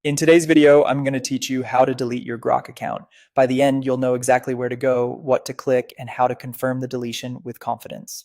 In today's video, I'm going to teach you how to delete your Grok account. By the end, you'll know exactly where to go, what to click, and how to confirm the deletion with confidence.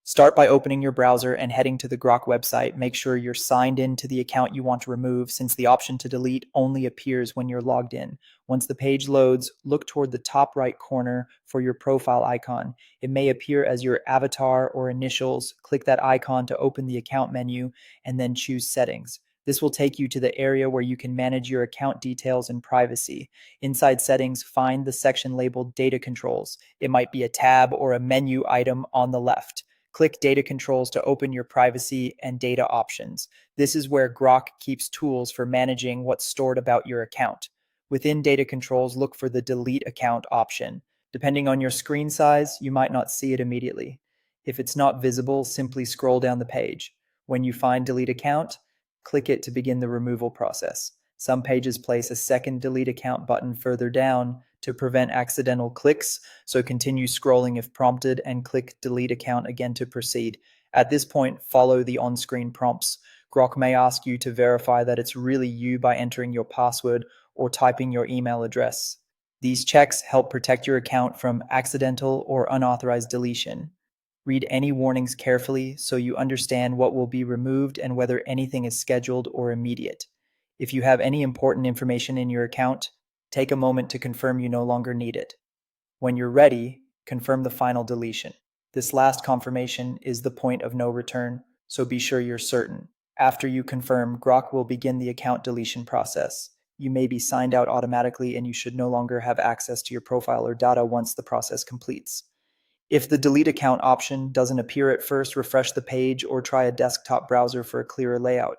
Start by opening your browser and heading to the Grok website. Make sure you're signed in to the account you want to remove, since the option to delete only appears when you're logged in. Once the page loads, look toward the top right corner for your profile icon. It may appear as your avatar or initials. Click that icon to open the account menu and then choose Settings. This will take you to the area where you can manage your account details and privacy. Inside Settings, find the section labeled Data Controls. It might be a tab or a menu item on the left. Click Data Controls to open your privacy and data options. This is where Grok keeps tools for managing what's stored about your account. Within Data Controls, look for the Delete Account option. Depending on your screen size, you might not see it immediately. If it's not visible, simply scroll down the page. When you find Delete Account, click it to begin the removal process. Some pages place a second Delete Account button further down to prevent accidental clicks, so continue scrolling if prompted and click Delete Account again to proceed. At this point, follow the on-screen prompts. Grok may ask you to verify that it's really you by entering your password or typing your email address. These checks help protect your account from accidental or unauthorized deletion. Read any warnings carefully so you understand what will be removed and whether anything is scheduled or immediate. If you have any important information in your account, take a moment to confirm you no longer need it. When you're ready, confirm the final deletion. This last confirmation is the point of no return, so be sure you're certain. After you confirm, Grok will begin the account deletion process. You may be signed out automatically and you should no longer have access to your profile or data once the process completes. If the delete account option doesn't appear at first, refresh the page or try a desktop browser for a clearer layout.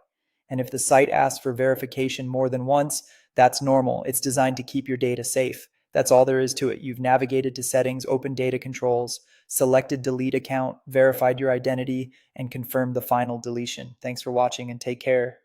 And if the site asks for verification more than once, that's normal. It's designed to keep your data safe. That's all there is to it. You've navigated to Settings, opened Data Controls, selected Delete Account, verified your identity, and confirmed the final deletion. Thanks for watching and take care.